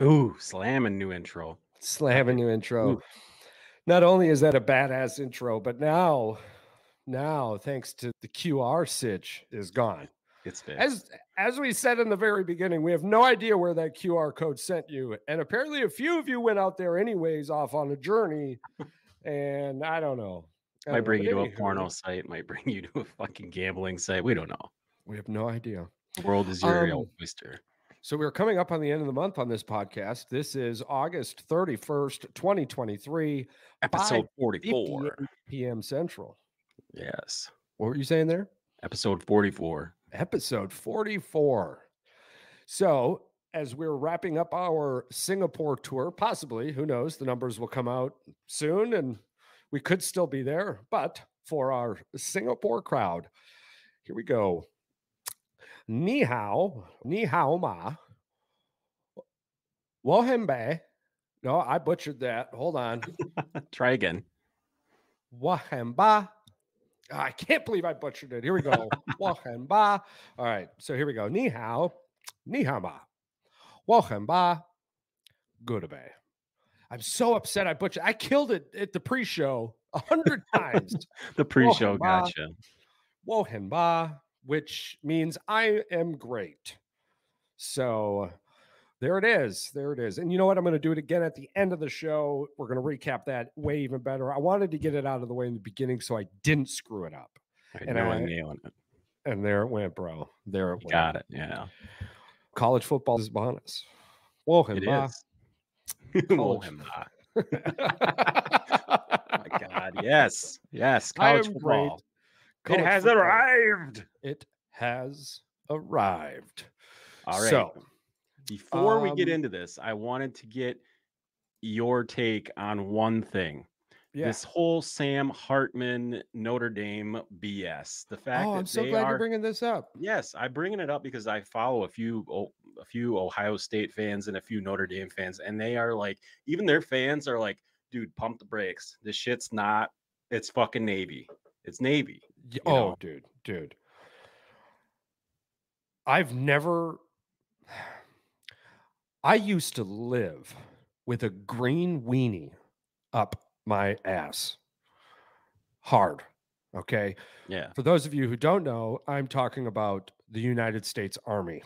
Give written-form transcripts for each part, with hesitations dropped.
Ooh, slamming new intro. Slam a new intro. Ooh, Not only is that a badass intro, but now, thanks to the QR sitch is gone. it's fixed. As we said in the very beginning, we have no idea where that QR code sent you. And apparently a few of you went out there anyways off on a journey. And I don't know. Might bring But you to a porno anywho, site, might bring you to a fucking gambling site. We don't know. we have no idea. The world is your Um, oyster. so we're coming up on the end of the month on this podcast. This is August 31st, 2023, Episode 44. 5:58 p.m. Central. Yes. What were you saying there? Episode 44. Episode 44. So, as we're wrapping up our Singapore tour, possibly, who knows, the numbers will come out soon and we could still be there. But for our Singapore crowd, here we go. Ni hao ma, wo hen bei. No, I butchered that. Hold on. Try again. Wo hen ba. I can't believe I butchered it. Here we go. Wo hen ba. All right. So here we go. Ni hao ma. Wo hen ba. Goodbye. I'm so upset I butchered. I killed it at the pre-show 100 times. The pre-show gotcha. Wo hen ba, which means I am great. So there it is. There it is. And you know what? I'm going to do it again at the end of the show. We're going to recap that way even better. I wanted to get it out of the way in the beginning so I didn't screw it up. And I'm nailing it. And there it went, bro. There it went. Got it. Yeah. College football is upon us. Wo hen It ba. is. Oh my God. Yes. Yes. College football. College It has football. arrived. It has arrived. All right. So, before we get into this, I wanted to get your take on one thing. yeah. This whole Sam Hartman Notre Dame BS. The fact that I'm so they glad are you're bringing this up. Yes, I'm bringing it up because I follow a few Ohio State fans and a few Notre Dame fans, and they are like, even their fans are like, dude, pump the brakes. This shit's not. It's fucking Navy. It's Navy. Oh, dude. I used to live with a green weenie up my ass. Hard. Okay. Yeah. For those of you who don't know, I'm talking about the United States Army.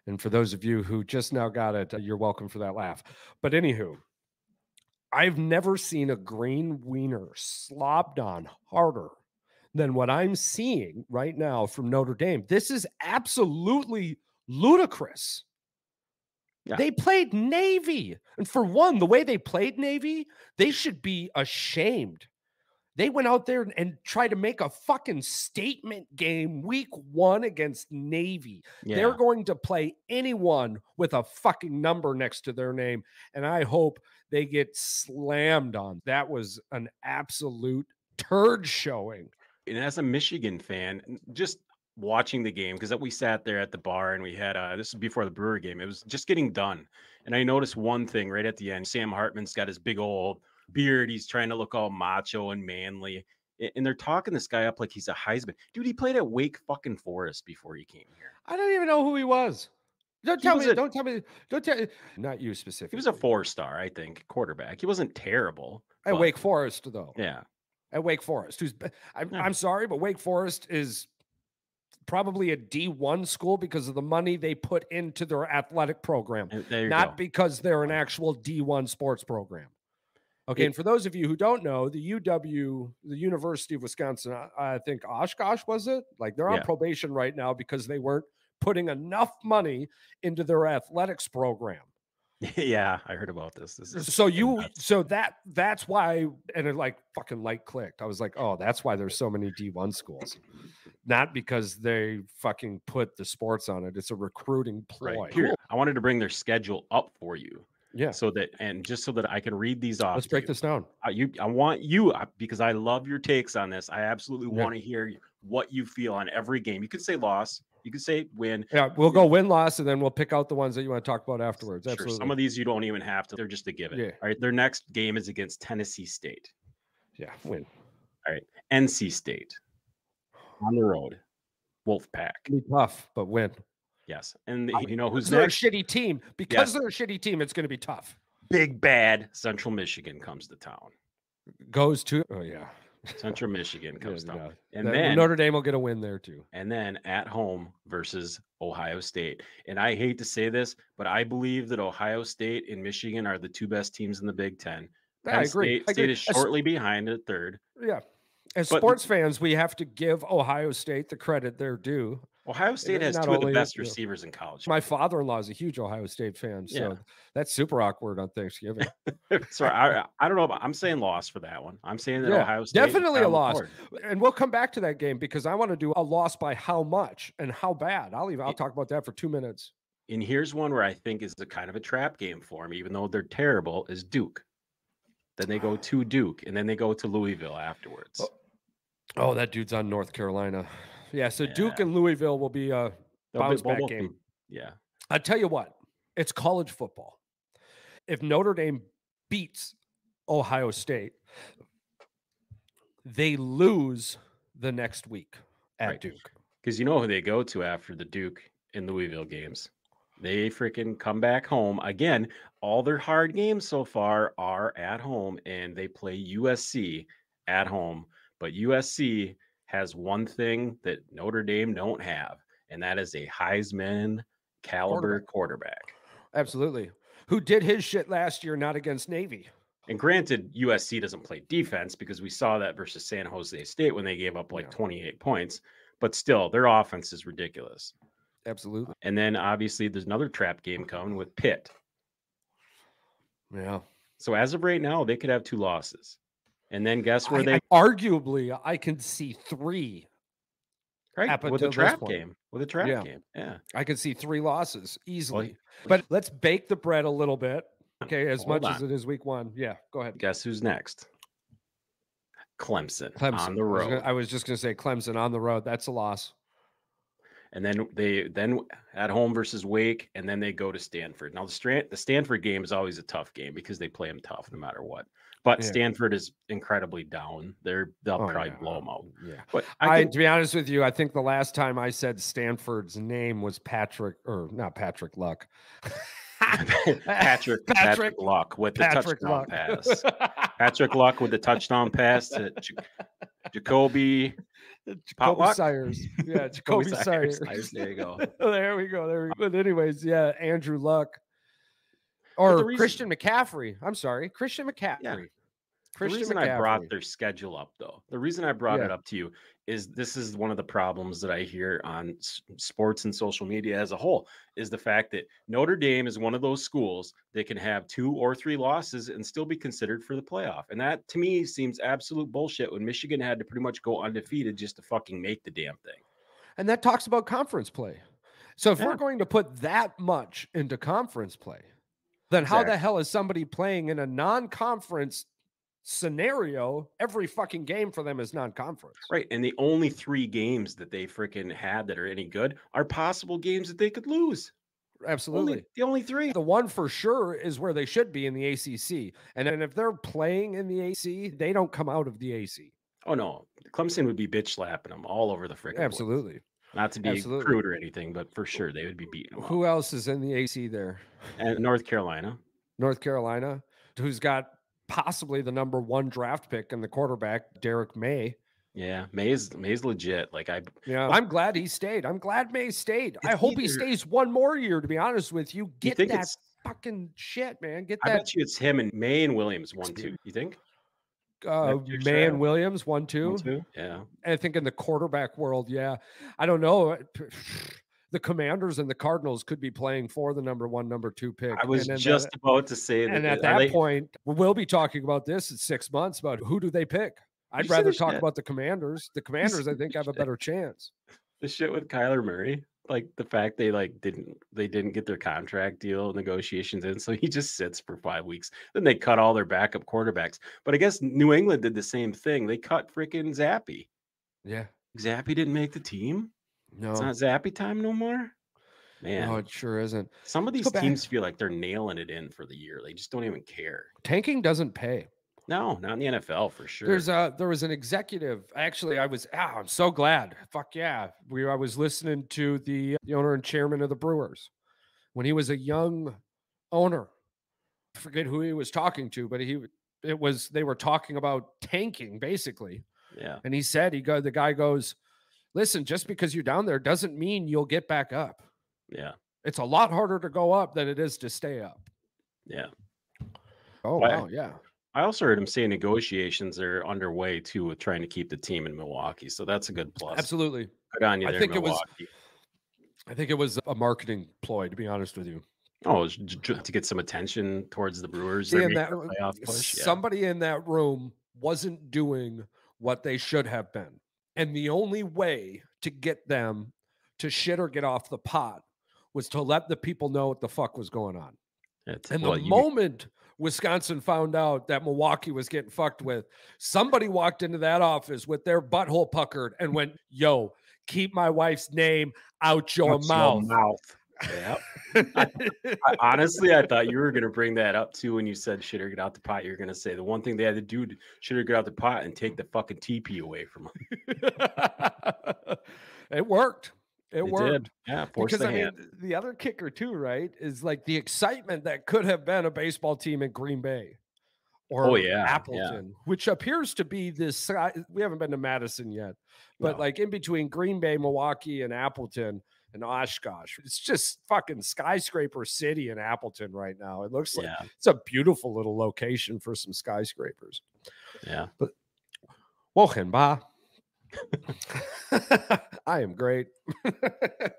And for those of you who just now got it, you're welcome for that laugh. But anywho, I've never seen a green wiener slobbed on harder than what I'm seeing right now from Notre Dame. This is absolutely ludicrous. Yeah. They played Navy. And for one, the way they played Navy, they should be ashamed. They went out there and tried to make a fucking statement game week 1 against Navy. Yeah. They're going to play anyone with a fucking number next to their name. And I hope they get slammed on. That was an absolute turd showing. And as a Michigan fan, just watching the game, because we sat there at the bar and we had this was before the Brewer game. It was just getting done. And I noticed one thing right at the end. Sam Hartman's got his big old beard. He's trying to look all macho and manly. And they're talking this guy up like he's a Heisman. Dude, he played at Wake fucking Forest before he came here. I don't even know who he was. Don't tell me. Not you specifically. He was a 4-star, I think, quarterback. He wasn't terrible. At Wake Forest, though. Yeah. At Wake Forest. I'm sorry, but Wake Forest is probably a D1 school because of the money they put into their athletic program, not because they're an actual D1 sports program. Okay, and for those of you who don't know, the UW, the University of Wisconsin, I think Oshkosh was it? Like they're on probation right now because they weren't putting enough money into their athletics program. Yeah, I heard about this. That's why, and it like fucking light clicked. I was like, oh, that's why there's so many D1 schools. Not because they fucking put the sports on it. It's a recruiting ploy. Right. Here, I wanted to bring their schedule up for you. Yeah. So that I can read these off. Let's break this down. I want you, because I love your takes on this. I absolutely want to hear what you feel on every game. You could say loss. You could say win. Yeah, we'll go win-loss, and then we'll pick out the ones that you want to talk about afterwards. Sure. Absolutely. Some of these you don't even have to. They're just a given. Yeah. All right. Their next game is against Tennessee State. Yeah, win. All right. NC State. On the road. Wolfpack. Be tough, but win. Yes. And you know who's they're next? a shitty team. Because they're a shitty team, it's going to be tough. Big bad Central Michigan comes to town. Goes to Central Michigan comes down. No. And then Notre Dame will get a win there too. And then at home versus Ohio State. And I hate to say this, but I believe that Ohio State and Michigan are the two best teams in the Big Ten. Yeah, I agree. State is shortly behind at third. Yeah. As sports fans, we have to give Ohio State the credit they're due. Ohio State has two of the best receivers in college. My father-in-law is a huge Ohio State fan, so that's super awkward on Thanksgiving. Sorry, I don't know, but I'm saying loss for that one. I'm saying that Ohio State definitely a loss, and we'll come back to that game because I want to do a loss by how much and how bad. I'll talk about that for 2 minutes. And here's one where I think is a kind of a trap game for them, even though they're terrible. Is Duke? Then they go to Duke, and then they go to Louisville afterwards. Oh, that dude's on North Carolina. Yeah, so Duke and Louisville will be a bounce-back game. Yeah. I tell you what, it's college football. If Notre Dame beats Ohio State, they lose the next week at Duke. Because you know who they go to after the Duke and Louisville games? They freaking come back home. Again, all their hard games so far are at home, and they play USC at home. But USC has one thing that Notre Dame don't have, and that is a Heisman caliber quarterback. Absolutely. Who did his shit last year, not against Navy. And granted, USC doesn't play defense because we saw that versus San Jose State when they gave up like 28 points. But still, their offense is ridiculous. Absolutely. And then obviously there's another trap game coming with Pitt. Yeah. So as of right now, they could have 2 losses. And then guess where arguably I can see 3. Right. With a trap game. With a trap game. Yeah. I can see 3 losses easily. But let's bake the bread a little bit. Okay, as much as it is week 1. Yeah, go ahead. Guess who's next? Clemson. On the road. I was just going to say Clemson on the road. That's a loss. And then they at home versus Wake, and then they go to Stanford. Now the Stanford game is always a tough game because they play them tough no matter what. But Stanford is incredibly down. They'll probably blow them out. Yeah. But to be honest with you, I think the last time I said Stanford's name was not Patrick Luck. Patrick Luck with the touchdown pass. Patrick Luck with the touchdown pass to Jacoby Sayers. Yeah, Jacoby Sayers. There you go. There we go. But anyways, Andrew Luck. Or Christian McCaffrey. I'm sorry. Christian McCaffrey. Yeah. The reason I brought their schedule up, though, the reason I brought it up to you is this is one of the problems that I hear on sports and social media as a whole, is the fact that Notre Dame is one of those schools that can have 2 or 3 losses and still be considered for the playoff. And that, to me, seems absolute bullshit when Michigan had to pretty much go undefeated just to fucking make the damn thing. And that talks about conference play. So if we're going to put that much into conference play, then how the hell is somebody playing in a non-conference scenario? Every fucking game for them is non-conference. Right. And the only 3 games that they freaking had that are any good are possible games that they could lose. Absolutely. The only 3. The one for sure is where they should be in the ACC. And then if they're playing in the ACC, they don't come out of the AC. Oh, no. Clemson would be bitch slapping them all over the freaking Absolutely. Board. Not to be crude or anything, but for sure they would be beating them. Who else is in the AC there? And North Carolina. North Carolina, who's got possibly the number 1 draft pick in the quarterback, Derek May. Yeah, May's legit. I'm glad he stayed. I'm glad May stayed. I hope he stays 1 more year, to be honest with you. Get that fucking shit, man. Get that. I bet you it's him and May and Williams 1-2. You think? May and Williams 1-2. Yeah. And I think in the quarterback world, I don't know. The Commanders and the Cardinals could be playing for the number 1, number 2 pick. I was just about to say that. And at that point, we'll be talking about this in 6 months about who do they pick. I'd rather talk about the Commanders. The Commanders, I think, have a better chance. The shit with Kyler Murray, like the fact they didn't get their contract deal negotiations in, so he just sits for 5 weeks. Then they cut all their backup quarterbacks. But I guess New England did the same thing. They cut freaking Zappy. Yeah, Zappy didn't make the team. No, it's not Zappy time no more. Man, no, it sure isn't. Some of these teams feel like they're nailing it in for the year. They just don't even care. Tanking doesn't pay. No, not in the NFL for sure. There was an executive. Actually, I'm so glad. Fuck yeah. I was listening to the owner and chairman of the Brewers when he was a young owner. I forget who he was talking to, but they were talking about tanking basically. Yeah. And he said, the guy goes, listen, just because you're down there doesn't mean you'll get back up. Yeah. It's a lot harder to go up than it is to stay up. Yeah. Oh, wow. Yeah. I also heard him say negotiations are underway too with trying to keep the team in Milwaukee. So that's a good plus. Absolutely. Good on you there, Milwaukee. I think it was a marketing ploy, to be honest with you. Oh, to get some attention towards the Brewers. Playoff push. Somebody in that room wasn't doing what they should have been. And the only way to get them to shit or get off the pot was to let the people know what the fuck was going on. The moment Wisconsin found out that Milwaukee was getting fucked with, somebody walked into that office with their butthole puckered and went, yo, keep my wife's name out your mouth. Yeah. Honestly, I thought you were going to bring that up too when you said shit or get out the pot. You're going to say the one thing they had to do to shit or get out the pot and take the fucking TP away from them. It worked. It worked. Did. Yeah, because I mean, the other kicker too, right, is like the excitement that could have been a baseball team in Green Bay or Appleton, which appears to be this. We haven't been to Madison yet, but like in between Green Bay, Milwaukee, and Appleton and Oshkosh, it's just fucking skyscraper city in Appleton right now. It looks like it's a beautiful little location for some skyscrapers. Yeah, but Wochenba. I am great.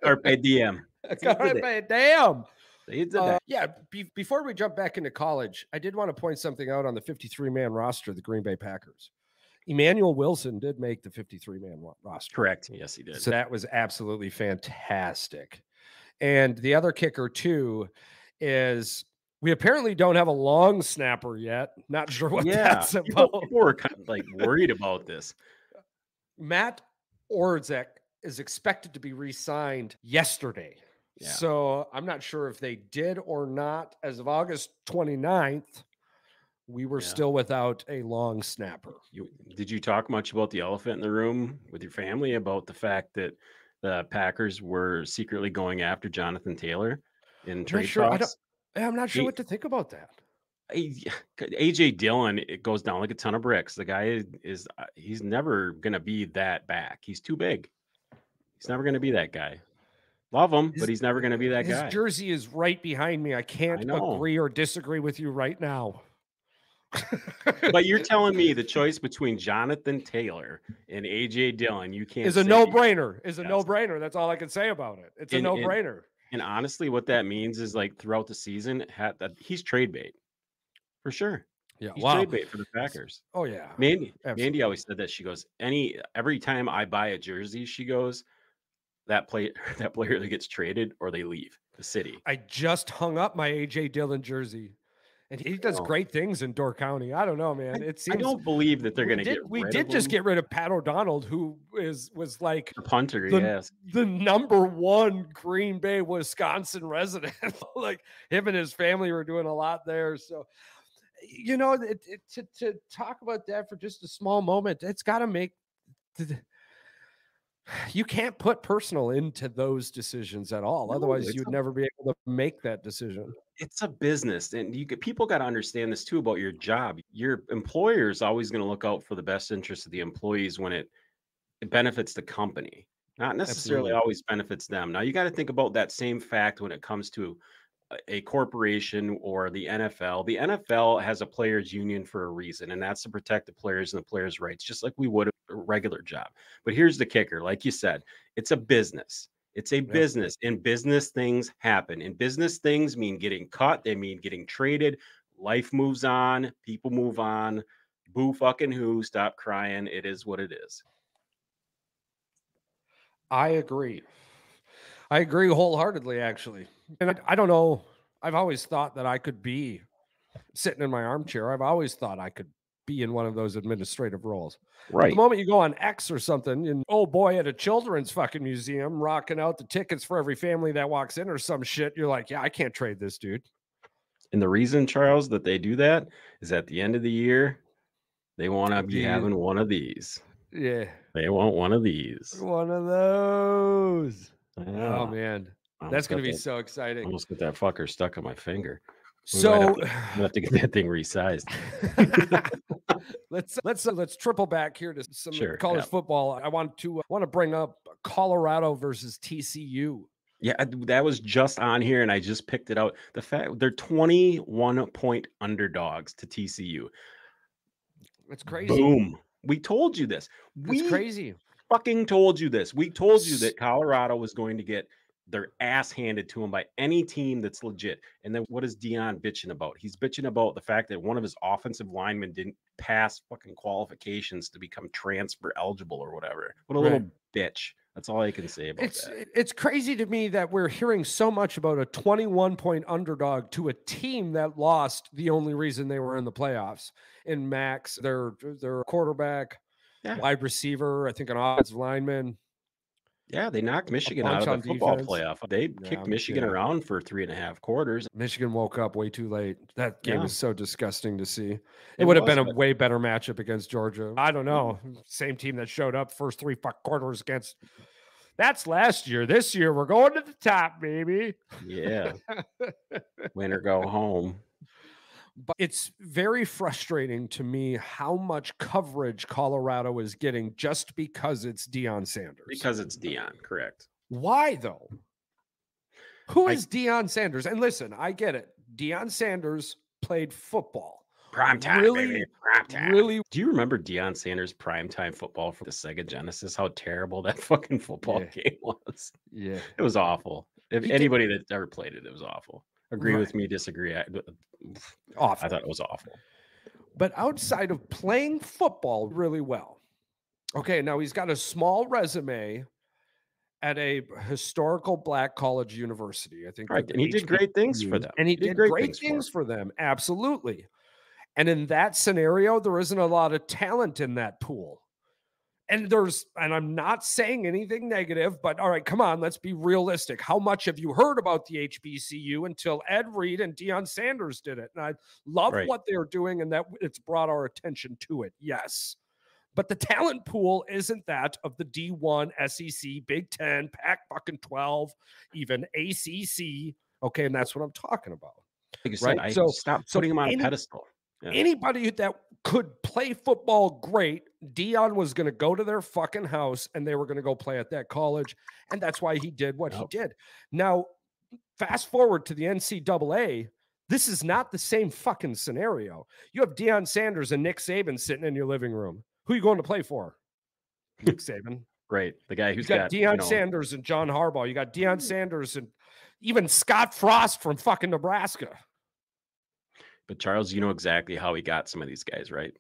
Carpe diem. Carpe diem. Before we jump back into college, I did want to point something out on the 53-man roster of the Green Bay Packers. Emmanuel Wilson did make the 53-man roster. Correct. Yes, he did. So that was absolutely fantastic. And the other kicker, too, is we apparently don't have a long snapper yet. Not sure what that's about. People were kind of like worried about this. Matt Orzek is expected to be re-signed yesterday. Yeah. So I'm not sure if they did or not. As of August 29th, we were still without a long snapper. Did you talk much about the elephant in the room with your family about the fact that the Packers were secretly going after Jonathan Taylor in trade talks? I'm not sure what to think about that. AJ Dillon, it goes down like a ton of bricks. The guy he's never going to be that back. He's too big. He's never going to be that guy. Love him, but he's never going to be that guy. His jersey is right behind me. I can't agree or disagree with you right now. But you're telling me the choice between Jonathan Taylor and AJ Dillon, you can't is a no-brainer. Is a no-brainer. That's all I can say about it. It's a no-brainer. And honestly, what that means is like throughout the season, he's trade bait. For sure. Yeah. He's trade bait for the Packers. Oh, yeah. Mandy always said that. She goes, every time I buy a jersey, she goes, that player that gets traded or they leave the city. I just hung up my AJ Dillon jersey. And he does great things in Door County. I don't know, man. I don't believe that they're going to get rid of him. We did just get rid of Pat O'Donnell, who was like the punter, the number one Green Bay, Wisconsin resident. Like him and his family were doing a lot there. So, you know, to talk about that for just a small moment, it's got to make you can't put personal into those decisions at all. Otherwise, you'd never be able to make that decision. It's a business, and people got to understand this too about your job. Your employer is always going to look out for the best interest of the employees when it benefits the company, not necessarily always benefits them. Now, you got to think about that same fact when it comes to a corporation or the NFL. The NFL has a players union for a reason, and that's to protect the players and the players' rights, just like we would a regular job. But here's the kicker. Like you said, it's a business. It's a business, and business things happen. And business things mean getting cut. They mean getting traded. Life moves on. People move on. Boo fucking who. Stop crying. It is what it is. I agree. I agree wholeheartedly, actually. And I don't know. I've always thought that I could be sitting in my armchair. I've always thought I could be in one of those administrative roles. Right. The moment you go on X or something, and oh boy, at a children's fucking museum, rocking out the tickets for every family that walks in or some shit, you're like, yeah, I can't trade this dude. And the reason, Charles, that they do that is at the end of the year, They want to be having one of these. Yeah. They want one of these. One of those. Yeah. Oh, man. That's going to be so exciting. Almost got that fucker stuck on my finger. So I have to get that thing resized. let's triple back here to some college football. I want to bring up Colorado versus TCU. Yeah, that was just on here, and I just picked it out. The fact they're 21-point underdogs to TCU. It's crazy. Boom. We told you this. It's crazy. Fucking told you this. We told you that Colorado was going to get their ass handed to them by any team that's legit. And then what is Deion bitching about? He's bitching about the fact that one of his offensive linemen didn't pass fucking qualifications to become transfer eligible or whatever. What a little bitch. That's all I can say about that. It's crazy to me that we're hearing so much about a 21-point underdog to a team that lost the only reason they were in the playoffs. In Max, their quarterback, wide receiver, I think an offensive lineman. Yeah, they knocked Michigan out of the football playoff. They kicked Michigan around for 3.5 quarters. Michigan woke up way too late. That game was so disgusting to see. It would have been a way better matchup against Georgia. I don't know. Same team that showed up first 3 quarters against. That's last year. This year, we're going to the top, baby. Yeah. Win or go home. But it's very frustrating to me how much coverage Colorado is getting just because it's Deion Sanders. Because it's Deion, correct. Why, though? Who is Deion Sanders? And listen, I get it. Deion Sanders played football. Primetime, baby. Primetime. Really? Do you remember Deion Sanders' primetime football for the Sega Genesis? How terrible that fucking football game was. Yeah. It was awful. If anybody that ever played it, it was awful. Agree with me, disagree. I thought it was awful. But outside of playing football really well, okay, now he's got a small resume at a historical Black college university. I think, right, and he did great things for them. And he did great things for them. Absolutely. And in that scenario, there isn't a lot of talent in that pool. And I'm not saying anything negative, but all right, come on, let's be realistic. How much have you heard about the HBCU until Ed Reed and Deion Sanders did it? And I love what they're doing and that it's brought our attention to it. Yes. But the talent pool isn't that of the D1, SEC, Big 10, Pac-12, even ACC. Okay, and that's what I'm talking about. Like I said, I stopped putting him on a pedestal. Yeah. Anybody that could play football great, Deion was going to go to their fucking house and they were going to go play at that college. And that's why he did what he did. Now, fast forward to the NCAA. This is not the same fucking scenario. You have Deion Sanders and Nick Saban sitting in your living room. Who are you going to play for? Nick Saban. Right. The guy who's got Deion Sanders and John Harbaugh. You got Deion Sanders and even Scott Frost from fucking Nebraska. But Charles, you know exactly how he got some of these guys, right?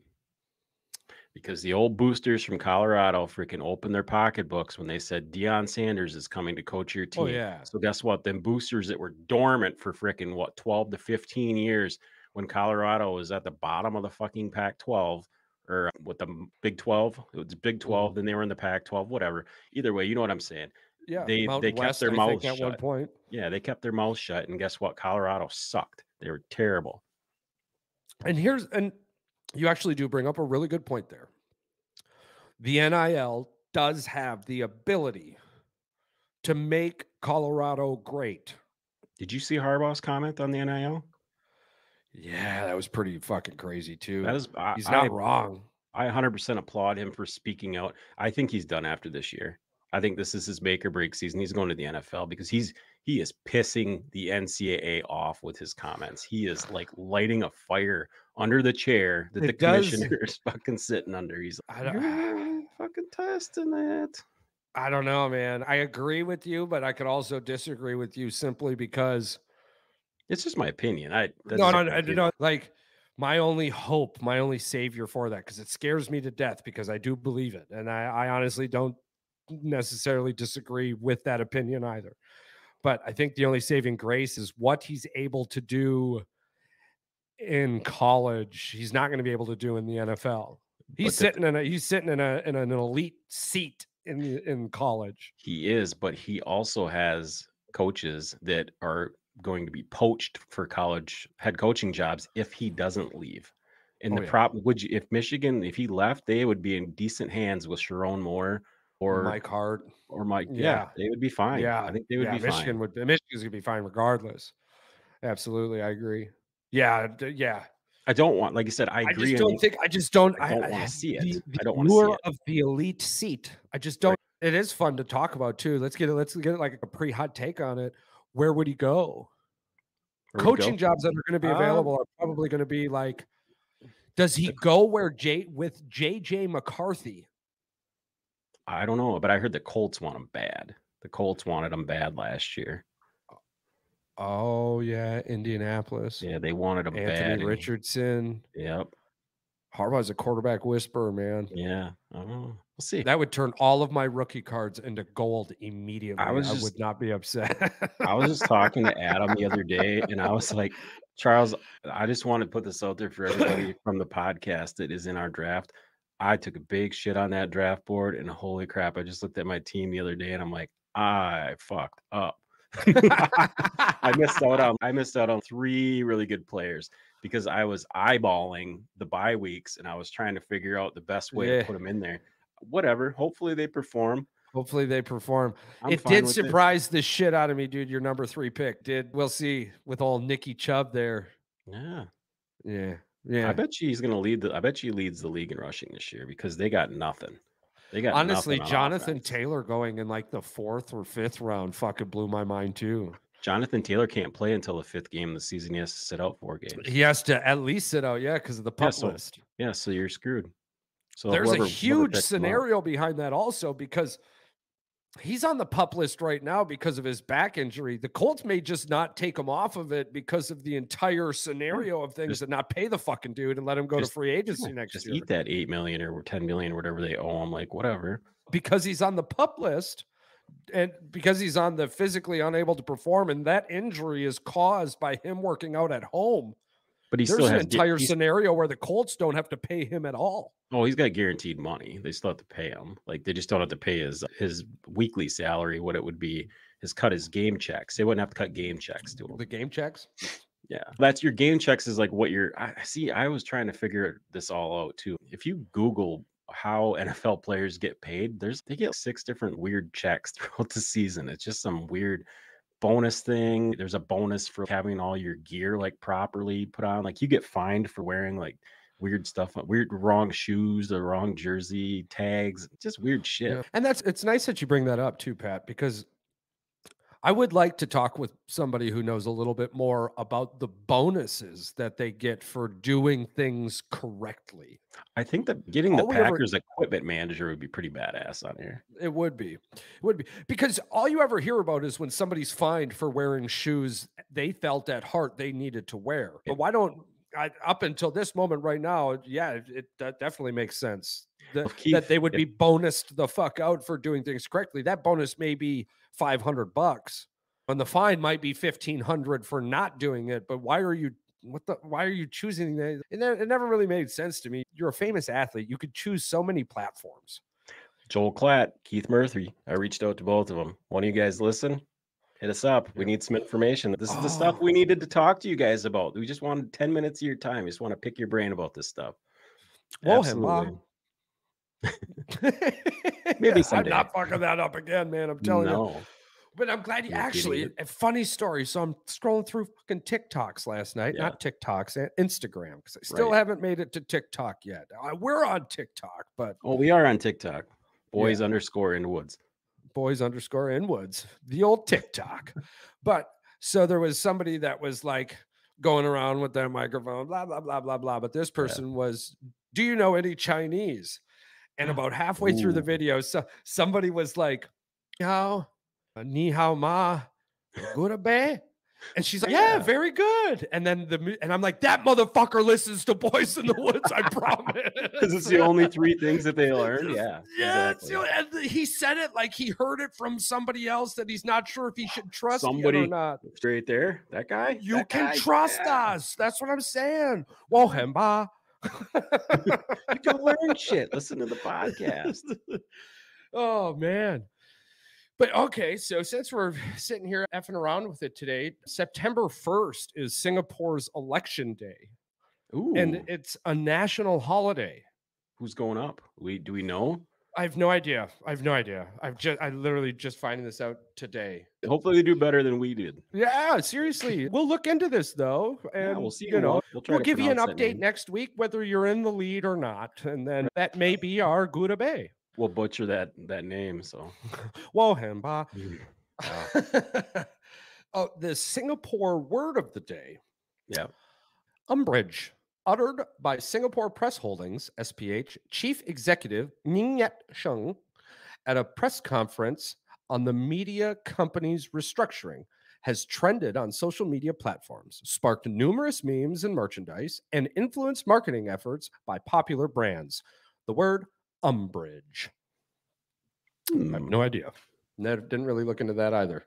Because the old boosters from Colorado freaking opened their pocketbooks when they said Deion Sanders is coming to coach your team. Oh, yeah. So guess what? Them boosters that were dormant for freaking 12 to 15 years when Colorado was at the bottom of the fucking Pac-12 or with the Big 12. It was Big 12, then they were in the Pac-12, whatever. Either way, you know what I'm saying. Yeah, they kept their mouths shut. At one point. Yeah, they kept their mouths shut, and guess what? Colorado sucked. They were terrible. And you actually do bring up a really good point there. The NIL does have the ability to make Colorado great. Did you see Harbaugh's comment on the NIL? Yeah, that was pretty fucking crazy too. He's not wrong. I 100% applaud him for speaking out. I think he's done after this year. I think this is his make or break season. He's going to the NFL because he is pissing the NCAA off with his comments. He is like lighting a fire under the chair that the commissioner is fucking sitting under. He's like, you're fucking testing that. I don't know, man. I agree with you, but I could also disagree with you simply because it's just my opinion. No. Like my only hope, my only savior for that, because it scares me to death because I do believe it. And I honestly don't necessarily disagree with that opinion either. But I think the only saving grace is what he's able to do in college. He's not going to be able to do in the NFL. He's sitting in an elite seat in college. He is, but he also has coaches that are going to be poached for college head coaching jobs if he doesn't leave. And the problem would you if Michigan, if he left, they would be in decent hands with Sharon Moore or Mike Hart or Mike. Yeah, Yeah. they would be fine. I Yeah. think they would Yeah. be fine. Michigan's gonna be fine regardless. Absolutely. I agree. Yeah. Yeah. I don't want, like you said, I I agree. just don't think I don't want to see it. the I don't want to see allure it. of the elite seat. I just don't. It is fun to talk about too. Let's get it like a pre-hot take on it. Where would he go? Coaching jobs that are going to be available are probably going to be like, does he go with JJ McCarthy? I don't know, but I heard the Colts want him bad. The Colts wanted him bad last year. Oh yeah, Indianapolis. Yeah, they wanted him bad. Anthony Richardson. Yep. Harbaugh's a quarterback whisperer, man. Yeah. We'll see. That would turn all of my rookie cards into gold immediately. I would not be upset. I was just talking to Adam the other day, and I was like, Charles, I just want to put this out there for everybody from the podcast that is in our draft. I took a big shit on that draft board, and holy crap, I just looked at my team the other day, and I'm like, I fucked up. I missed out on 3 really good players because I was eyeballing the bye weeks, and I was trying to figure out the best way to put them in there. Whatever. Hopefully they perform. It did surprise the shit out of me, dude. Your number 3 pick we'll see with all Nicky Chubb there. Yeah. I bet you he's going to lead I bet you he leads the league in rushing this year because they got nothing. They got honestly, Jonathan Taylor going in like the 4th or 5th round fucking blew my mind too. Jonathan Taylor can't play until the 5th game of the season. He has to sit out 4 games. He has to at least sit out, because of the pup list. Yeah, so you're screwed. So there's a huge scenario behind that also because he's on the pup list right now because of his back injury. The Colts may just not take him off of it because of the entire scenario of things and not pay the fucking dude and let him go to free agency next year. Just eat that $8 million or $10 million or whatever they owe him, like whatever. Because he's on the pup list and because he's on the physically unable to perform, and that injury is caused by him working out at home. But there's an entire scenario where the Colts don't have to pay him at all. Oh, he's got guaranteed money. They still have to pay him. Like they just don't have to pay his weekly salary, what it would be, his game checks. They wouldn't have to cut game checks to him. The game checks? Yeah. That's your game checks is like what I was trying to figure this all out too. If you Google how NFL players get paid, they get 6 different weird checks throughout the season. It's just some weird bonus thing. There's a bonus for having all your gear like properly put on. Like you get fined for wearing like weird stuff, wrong shoes, the wrong jersey, tags, just weird shit. Yeah. And it's nice that you bring that up too, Pat, because I would like to talk with somebody who knows a little bit more about the bonuses that they get for doing things correctly. I think that getting the Packers equipment manager would be pretty badass on here. It would be. Because all you ever hear about is when somebody's fined for wearing shoes they felt at heart they needed to wear. But why don't up until this moment right now, that definitely makes sense. That they would be bonused the fuck out for doing things correctly. That bonus may be $500 and the fine might be $1,500 for not doing it. But why are you choosing that? It never really made sense to me. You're a famous athlete. You could choose so many platforms. Joel Klatt, Keith Murphy. I reached out to both of them. One of you guys listen? Hit us up. We need some information. This is the stuff we needed to talk to you guys about. We just wanted 10 minutes of your time. We just want to pick your brain about this stuff. Absolutely. Maybe someday. I'm not fucking that up again, man. I'm telling you. But I'm glad you actually, a funny story. So I'm scrolling through fucking TikToks last night, not TikToks, Instagram, because I still haven't made it to TikTok yet. We're on TikTok, but. Oh, we are on TikTok. Boys_in_woods. Boys_in_woods. The old TikTok. But so there was somebody that was like going around with their microphone, blah, blah, blah, blah, blah. But this person was, do you know any Chinese? And about halfway through the video, somebody was like, ni hao ma, good bay. And she's like, yeah, very good. And then I'm like, that motherfucker listens to Boys in the Woods, I promise. Because it's the only 3 things that they learn. Yeah. Exactly. And he said it like he heard it from somebody else that he's not sure if he should trust somebody or not. Straight there. That guy. You can trust us. That's what I'm saying. Whoa, Hemba. You can learn shit. Listen to the podcast. Oh, man. But okay, so since we're sitting here effing around with it today, September 1st is Singapore's election day. Ooh. And it's a national holiday. Who's going up? Do we know? I have no idea. I literally just finding this out today. Hopefully they do better than we did. Yeah, seriously. We'll look into this though. And yeah, we'll see. We'll give you an update next week, whether you're in the lead or not. And then that may be our Gouda Bay. We'll butcher that name. So Wohenba. Oh, the Singapore word of the day. Yeah. Umbrage. Uttered by Singapore Press Holdings, SPH, Chief Executive Ning Yat Sheng at a press conference on the media company's restructuring, has trended on social media platforms, sparked numerous memes and merchandise, and influenced marketing efforts by popular brands. The word umbrage. I have no idea. Didn't really look into that either.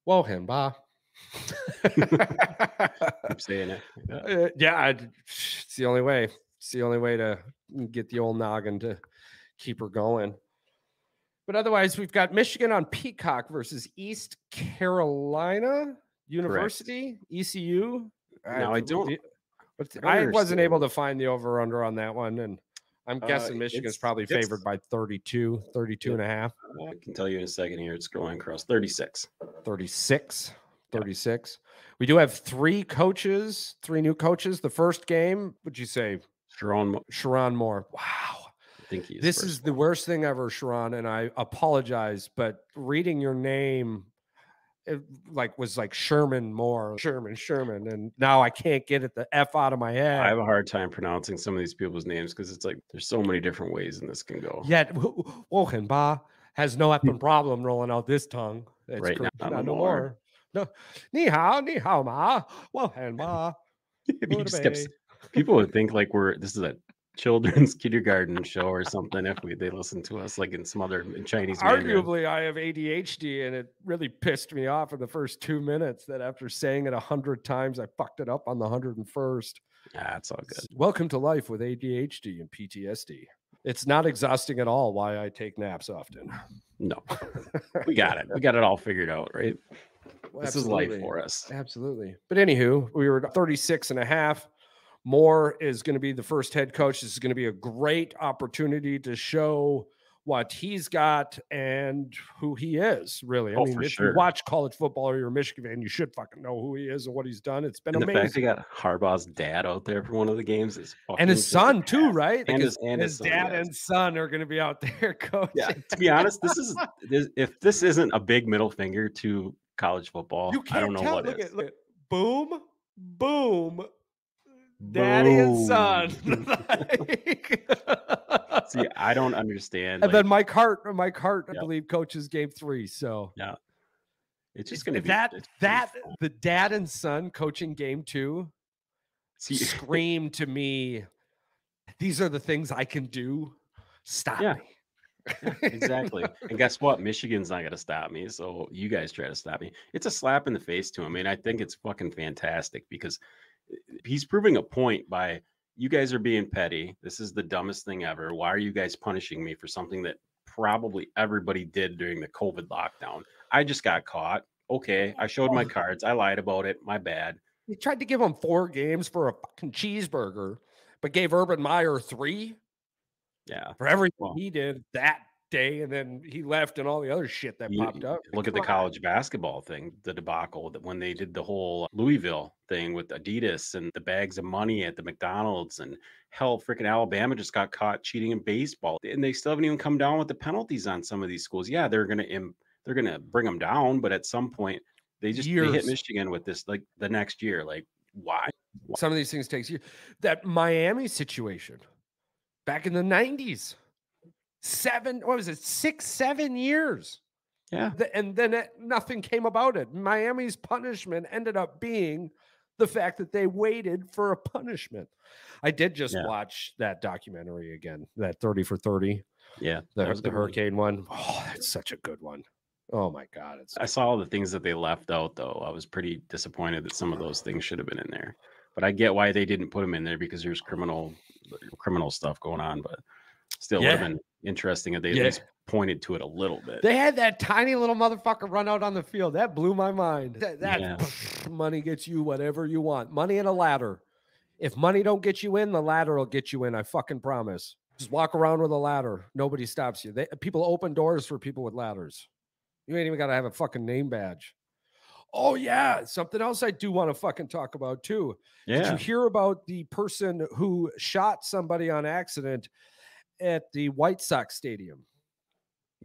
Wohenba. Keep saying it. Yeah, it's the only way. It's the only way to get the old noggin to keep her going. But otherwise, we've got Michigan on Peacock versus East Carolina University, Correct. ECU. Now I wasn't able to find the over-under on that one, and I'm guessing Michigan's probably favored by 32 and a half. I can tell you in a second here. It's going across 36. 36. We do have three new coaches. The first game, what'd you say? Sharon Moore. Wow. I think this is the worst thing ever, Sharon, and I apologize, but reading your name was like Sherman Moore, Sherman, and now I can't get the F out of my head. I have a hard time pronouncing some of these people's names because it's like there's so many different ways in this can go. Yet Wohenba has no effing problem rolling out this tongue. It's right now, no more. No, ni hao ma, Wohenba. People would think like this is a children's kindergarten show or something if they listen to us like in some other Chinese Arguably, I have ADHD, and it really pissed me off in the first 2 minutes that after saying it 100 times, I fucked it up on the 101st. That's all good. Welcome to life with ADHD and PTSD. It's not exhausting at all why I take naps often. No, we got it. We got it all figured out, right? Well, this is life for us. Absolutely. But anywho, we were 36 and a half. Moore is going to be the first head coach. This is going to be a great opportunity to show what he's got and who he is, really. I mean, if you watch college football or you're a Michigan fan, you should fucking know who he is and what he's done. It's been amazing. The fact they got Harbaugh's dad out there for one of the games is fucking and his son too, right? And his dad and son are going to be out there coaching. Yeah, to be honest, if this isn't a big middle finger to college football, I don't know what is. Look at boom, boom. Daddy and son. See, I don't understand. And then Mike Hart, I believe, coaches game 3. So yeah, it's just going to be the dad and son coaching game 2. Scream to me, these are the things I can do. Stop me. Yeah, exactly. And guess what? Michigan's not going to stop me. So you guys try to stop me. It's a slap in the face to him. I mean, I think it's fucking fantastic because he's proving a point by you guys are being petty. This is the dumbest thing ever. Why are you guys punishing me for something that probably everybody did during the COVID lockdown? I just got caught. Okay, I showed my cards. I lied about it. My bad. He tried to give him 4 games for a fucking cheeseburger, but gave Urban Meyer 3. Yeah, for everything he did that day, and then he left and all the other shit that popped up. Look at the college basketball thing, the debacle that when they did the whole Louisville thing with Adidas and the bags of money at the McDonald's, and hell, freaking Alabama just got caught cheating in baseball, and they still haven't even come down with the penalties on some of these schools. Yeah, they're gonna bring them down, but at some point they hit Michigan with this like the next year. Like why? Some of these things takes years. That Miami situation back in the 90s. 6, 7 years. Yeah. And then nothing came about it. Miami's punishment ended up being the fact that they waited for a punishment. I did just watch that documentary again, that 30 for 30. Yeah. The hurricane one. Oh, that's such a good one. Oh my God. I saw all the things that they left out though. I was pretty disappointed that some of those things should have been in there, but I get why they didn't put them in there because there's criminal stuff going on, but still would have been interesting if they at least pointed to it a little bit. They had that tiny little motherfucker run out on the field. That blew my mind. That money gets you whatever you want. Money and a ladder. If money don't get you in, the ladder will get you in. I fucking promise. Just walk around with a ladder. Nobody stops you. People open doors for people with ladders. You ain't even got to have a fucking name badge. Oh, yeah. Something else I do want to fucking talk about, too. Yeah. Did you hear about the person who shot somebody on accident at the White Sox stadium?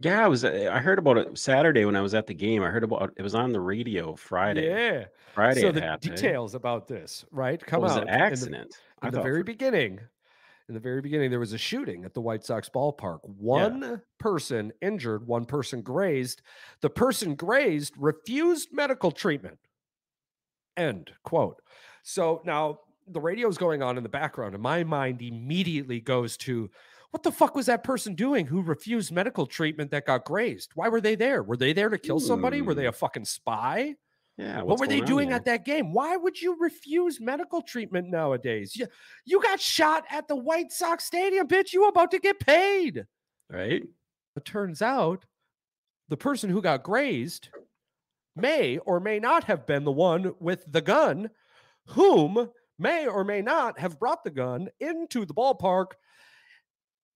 Yeah, I heard about it Saturday when I was at the game. I heard about it was on the radio Friday. Yeah. Friday So it the happened. details about this, right, come Was it out accident? in the very beginning. In the very beginning, there was a shooting at the White Sox ballpark. One person injured, one person grazed. The person grazed refused medical treatment. End quote. So now the radio's going on in the background, and my mind immediately goes to, what the fuck was that person doing who refused medical treatment that got grazed? Why were they there? Were they there to kill somebody? Were they a fucking spy? Yeah. What were they doing at that game? Why would you refuse medical treatment nowadays? You got shot at the White Sox stadium, bitch. You about to get paid. Right. It turns out the person who got grazed may or may not have been the one with the gun, whom may or may not have brought the gun into the ballpark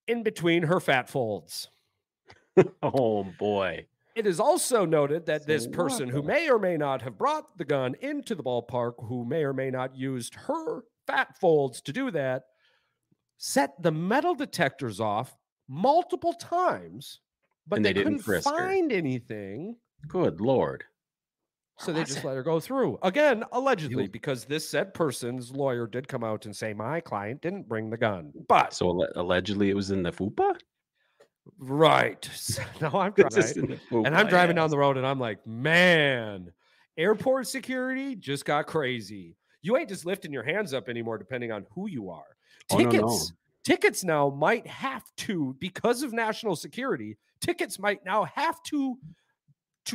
in between her fat folds. Oh, boy. It is also noted that this person who may or may not have brought the gun into the ballpark, who may or may not used her fat folds to do that, set the metal detectors off multiple times, but they couldn't find anything. Good Lord. So they just let her go through. Again, allegedly, because this said person's lawyer did come out and say, my client didn't bring the gun. But so allegedly it was in the FUPA? Right. So now I'm driving, and I'm driving down the road, and I'm like, man, airport security just got crazy. You ain't just lifting your hands up anymore, depending on who you are. Tickets now might have to, because of national security, tickets might now have to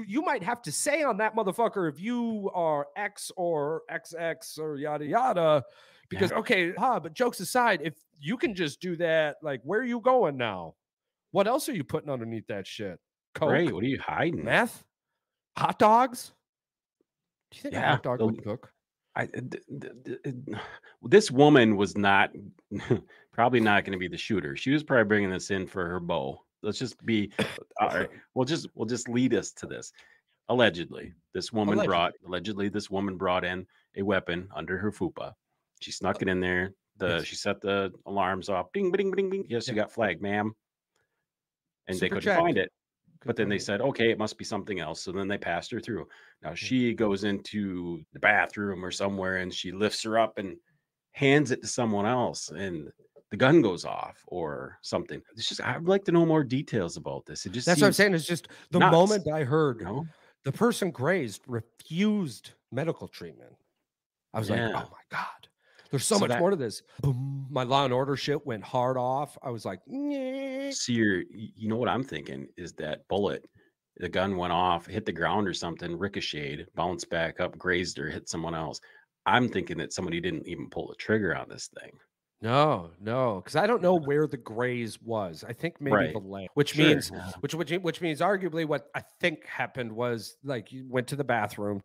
you might have to say on that motherfucker if you are X or XX or yada yada. Because but jokes aside, if you can just do that, like, where are you going now? What else are you putting underneath that shit? Coke? Right. What are you hiding? Meth? Hot dogs? Do you think a hot dog would cook? This woman was not probably not going to be the shooter. She was probably bringing this in for her beau. Let's just be all right. We'll just lead us to this. Allegedly, this woman brought in a weapon under her fupa. She snuck it in there. She set the alarms off. Ding, ding, ding, ding. Yes, you got flagged, ma'am. And they couldn't find it. But then they said, okay, it must be something else. So then they passed her through. Now she goes into the bathroom or somewhere, and she lifts her up and hands it to someone else, and the gun goes off or something. It's just, I'd like to know more details about this. That's what I'm saying. It's just the moment I heard the person grazed refused medical treatment, I was like, oh my God, there's so much more to this. Boom, my Law and Order shit went hard off. I was like, nah. See, you know what I'm thinking is that bullet, the gun went off, hit the ground or something, ricocheted, bounced back up, grazed her, hit someone else. I'm thinking that somebody didn't even pull the trigger on this thing. No, because I don't know where the graze was. I think maybe the leg, which means arguably what I think happened was, like, you went to the bathroom,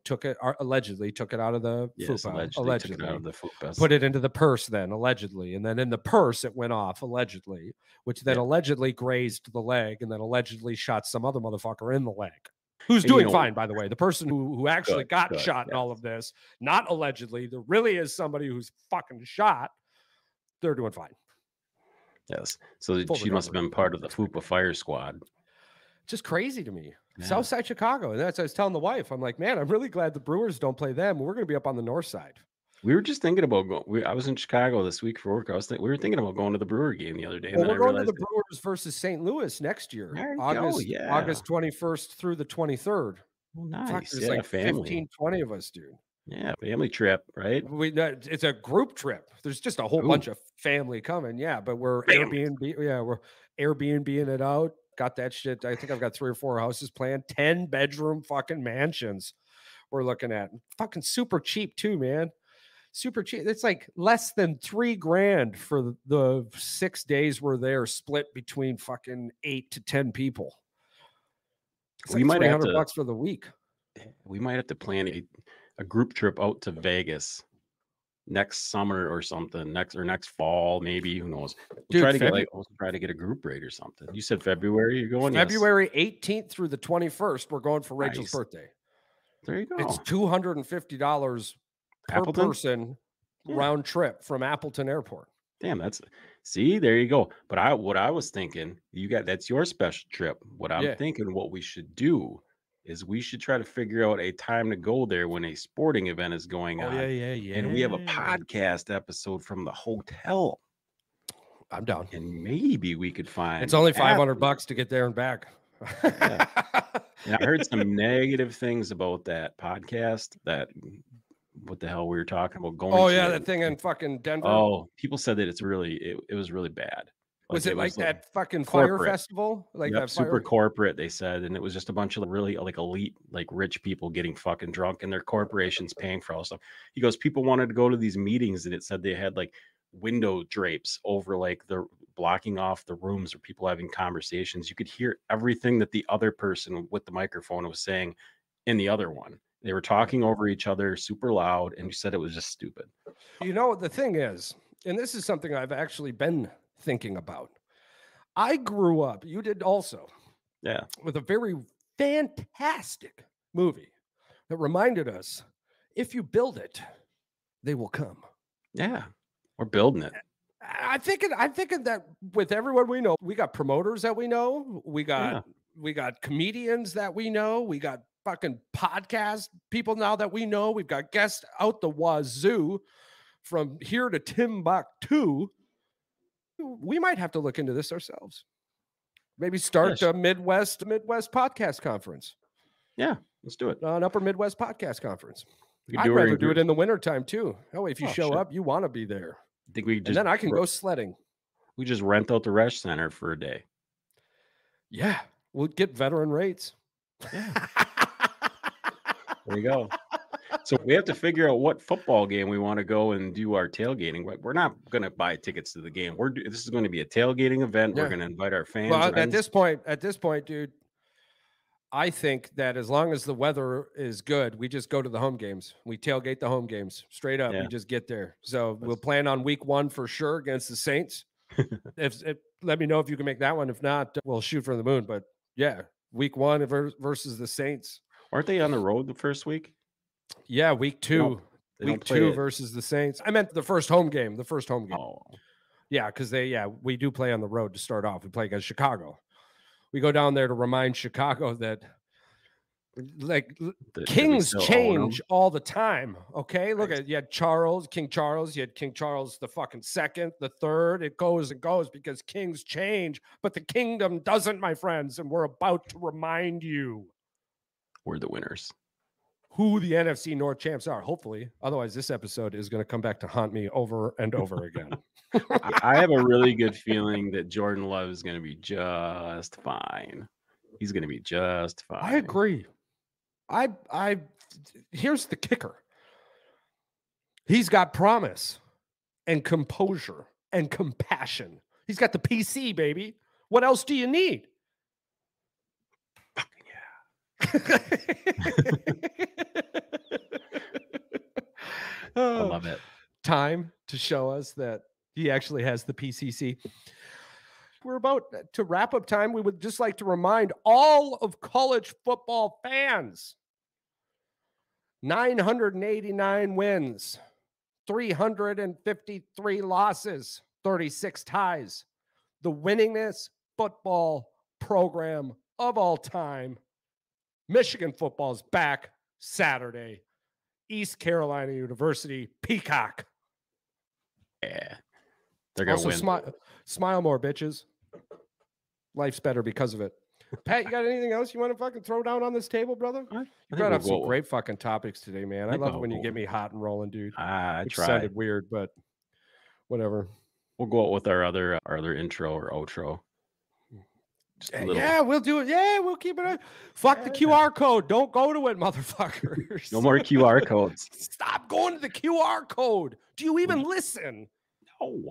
allegedly took it out of the fupa, allegedly took it out of the fupa, put it into the purse, then allegedly, and then in the purse it went off allegedly, which then allegedly grazed the leg, and then allegedly shot some other motherfucker in the leg. Who's doing fine, by the way. The person who actually got shot in all of this, not allegedly. There really is somebody who's fucking shot. They're doing fine. Yes. So she must have been part of the FUPA fire squad. Just crazy to me. Yeah. Southside Chicago. And that's what I was telling the wife. I'm like, man, I'm really glad the Brewers don't play them. We're going to be up on the north side. We were just thinking about going. I was in Chicago this week for work. We were thinking about going to the Brewer game the other day. Well, we're going to the Brewers versus St. Louis next year. August 21st through the 23rd. Oh, nice. Fuck, there's like 15, 20 of us, dude. Yeah, family trip, right? It's a group trip. There's just a whole bunch of family coming. Yeah, but we're Airbnb. Yeah, we're Airbnb-ing it out. Got that shit. I think I've got 3 or 4 houses planned. 10-bedroom fucking mansions we're looking at. Fucking super cheap too, man. Super cheap. It's like less than $3,000 for the 6 days we're there, split between fucking 8 to 10 people. It's like $300 for the week. We might have to plan a group trip out to Vegas next summer or something, next fall, maybe, who knows. Dude, We'll try to get a group rate or something. You said February you're going? February 18th through the 21st, we're going for Rachel's birthday. There you go. It's $250 per person round trip from Appleton Airport. Damn, there you go. But what I was thinking, that's your special trip. What I'm thinking, what we should do is we should try to figure out a time to go there when a sporting event is going on. Yeah. And we have a podcast episode from the hotel. I'm down. And maybe we could find. It's only $500 to get there and back. Yeah. And I heard some negative things about that podcast. What the hell we were talking about going. Oh yeah, that thing in fucking Denver. Oh, people said that it was really bad. Was it like that fucking fire festival? Like that super corporate, they said, and it was just a bunch of really like elite, like rich people getting fucking drunk, and their corporations paying for all stuff. He goes, people wanted to go to these meetings, and it said they had like window drapes over like the blocking off the rooms where people having conversations. You could hear everything that the other person with the microphone was saying in the other one. They were talking over each other super loud, and you said it was just stupid. You know, the thing is, and this is something I've actually been thinking about. I grew up, you did also, with a very fantastic movie that reminded us, if you build it, they will come. Yeah, we're building it. I'm thinking that with everyone we know, we got promoters that we know, we got comedians that we know, we got fucking podcast people now that we know, we've got guests out the wazoo from here to Timbuktu. We might have to look into this ourselves. Maybe start a Midwest podcast conference. Yeah, let's do it. An Upper Midwest podcast conference. I'd rather do it in the wintertime too. Oh, if you show up, you want to be there. I think we just, and then I can go sledding. We just rent out the Resch Center for a day. Yeah, we'll get veteran rates. Yeah. There you go. So we have to figure out what football game we want to go and do our tailgating. We're not going to buy tickets to the game. This is going to be a tailgating event. Yeah. We're going to invite our fans. Well, at this point, dude, I think that as long as the weather is good, we just go to the home games. We tailgate the home games straight up. Yeah. We just get there. So we'll plan on week 1 for sure against the Saints. if let me know if you can make that one. If not, we'll shoot for the moon. But yeah, week 1 versus the Saints. Aren't they on the road the first week? Yeah, week 2. Week 2 versus the Saints. I meant the first home game. Oh. Yeah, because we do play on the road to start off. We play against Chicago. We go down there to remind Chicago that kings change all the time. Okay, look at you had King Charles, you had King Charles the fucking second, the third. It goes and goes because kings change, but the kingdom doesn't, my friends. And we're about to remind you, we're the winners. Who the NFC North champs are, hopefully. Otherwise, this episode is going to come back to haunt me over and over again. I have a really good feeling that Jordan Love is going to be just fine. He's going to be just fine. I agree. Here's the kicker. He's got promise and composure and compassion. He's got the PC, baby. What else do you need? I love it. Time to show us that he actually has the PCC. We're about to wrap up time. We would just like to remind all of college football fans, 989 wins, 353 losses, 36 ties. The winningest football program of all time. Michigan football is back Saturday. East Carolina University, Peacock. Yeah. They're going to win. Smile more, bitches. Life's better because of it. Pat, you got anything else you want to fucking throw down on this table, brother? You brought up some great fucking topics today, man. I love it when you get me hot and rolling, dude. I tried. It sounded weird, but whatever. We'll go out with our other intro or outro. Yeah, we'll do it. Yeah, we'll keep it. Fuck the QR code. Don't go to it, motherfuckers. No more QR codes. Stop going to the QR code. Do you even listen? No.